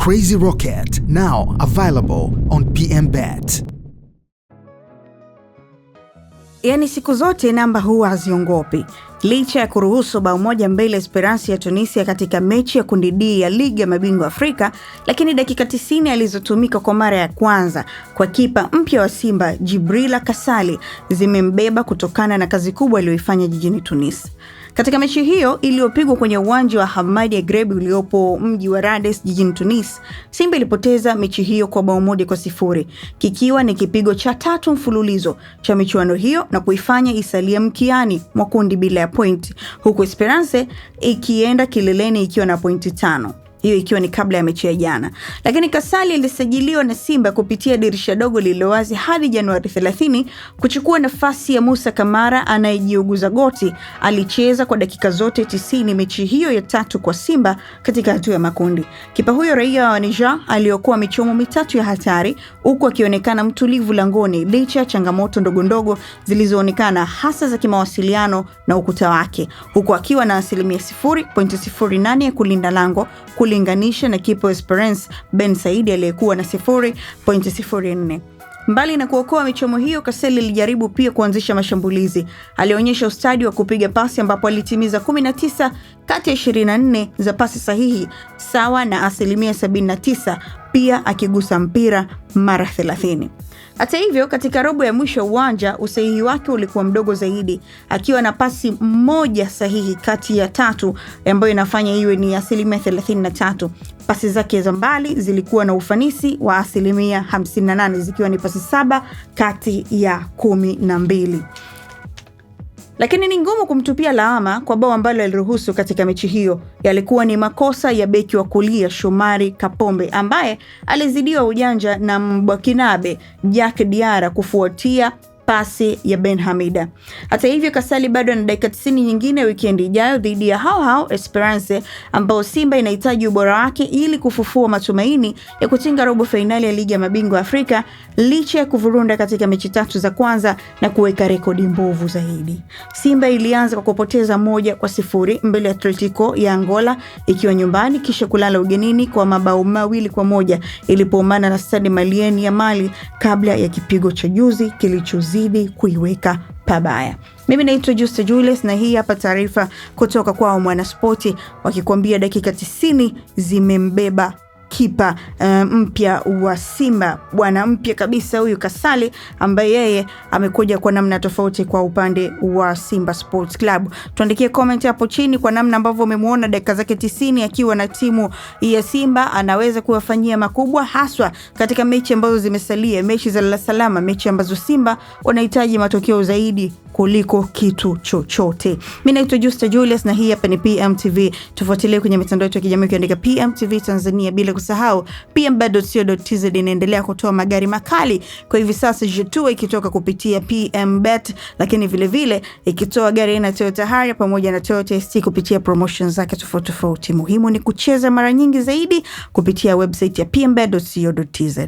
Crazy Rocket, now available on PMBet. Yani siku zote namba huwa haziongopi. Licha ya kuruhusu bao moja mbele Esperance ya Tunisia katika mechi ya kundi D ya Ligi ya Mabingwa Afrika, lakini dakika 90 alizotumika kwa mara ya kwanza kwa kipa mpya wa Simba Djibrila Kassali zimembeba kutokana na kazi kubwa aliyoifanya jijini Tunis. Katika mechi hiyo iliyopigwa kwenye uwanja wa Hamadi Agreb uliopo mji wa Rades jijini Tunis, Simba ilipoteza mechi hiyo kwa bao 1-0, kikiwa ni kipigo cha 3 mfululizo cha michuano hiyo na kuifanya isalie mkiani mwa kundi bila ya point, huku Esperance ikienda kileleni ikiwa na pointi 5. Hiyo ikiwa ni kabla ya mechi ya jana. Lakini Kassali alisajiliwa na Simba kupitia dirisha dogo lililowazi hadi Januari 30 kuchukua nafasi ya Musa Kamara anayejiuguza goti. Alicheza kwa dakika zote 90 mechi hiyo ya 3 kwa Simba katika hatua ya makundi. Kipa huyo raia wa Niger aliokuwa michomo mitatu ya hatari, huku akionekana mtulivu langoni licha ya changamoto ndogondogo zilizoonekana hasa za kimawasiliano na ukuta wake, huku akiwa na asilimia 0.08 ya kulinda lango kulinganisha na kipa Esperance Ben Saidi aliyekuwa na 0.04. Mbali na kuokoa michomo hiyo, Kassali alijaribu pia kuanzisha mashambulizi. Alionyesha ustadi wa kupiga pasi ambapo alitimiza 19 kati ya 24 za pasi sahihi, sawa na asilimia 79, pia akigusa mpira mara 30. Hata hivyo, katika robo ya mwisho uwanja usahihi wake ulikuwa mdogo zaidi, akiwa na pasi moja sahihi kati ya 3 ambayo inafanya iwe ni asilimia 33. Pasi zake za mbali zilikuwa na ufanisi wa asilimia 58, zikiwa ni pasi 7 kati ya 12. Lakini ni ngumu kumtupia lawama kwa bao ambalo aliruhusu katika mechi hiyo. Yalikuwa ni makosa ya beki wa kulia Shomari Kapombe ambaye alizidiwa ujanja na Mbwakinabe Jack Diarra kufuatia pasi ya Ben Hamida. Hata hivyo, Kassali bado ana dakika 90 nyingine weekend ijayo dhidi ya hao Esperance ambao Simba inahitaji ubora wake ili kufufua matumaini ya kutinga robo finali ya Ligi ya Mabingwa Afrika, licha ya kuvurunda katika mechi 3 za kwanza na kuweka rekodi mbovu zaidi. Simba ilianza kwa kupoteza 1-0 mbele ya Atletico ya Angola ikiwa nyumbani, kisha kulala ugenini kwa mabao 2-1 ilipoumana na Stade Malien ya Mali kabla ya kipigo cha juzi kilichozidi kuiweka pabaya. Mimi naitwa Justa Julius na hii hapa taarifa kutoka kwa Mwanaspoti wakikwambia dakika 90 zimembeba kipa mpya wa Simba, bwana mpya kabisa huyu Kassali, ambaye yeye amekuja kwa namna tofauti kwa upande wa Simba Sports Club. Tuandikie comment hapo chini kwa namna ambavyo umemuona dakika zake 90 akiwa na timu ya Simba anaweza kuwafanyia makubwa, haswa katika mechi ambazo zimesalia, mechi za la salama, mechi ambazo Simba wanahitaji matokeo zaidi kuliko kitu chochote. Mimi naitwa Justa Julius na hii hapa ni PMTV. Tufuatilie kwenye mitandao yetu ya kijamii ukiandika PMTV Tanzania, bila kusahau pmbet.co.tz inaendelea kutoa magari makali kwa hivi sasa, Jetua ikitoka kupitia PMBet, lakini vile vile ikitoa gari aina Toyota Harrier pamoja na Toyota ST kupitia promotions zake tofauti. Muhimu ni kucheza mara nyingi zaidi kupitia website ya pmbet.co.tz.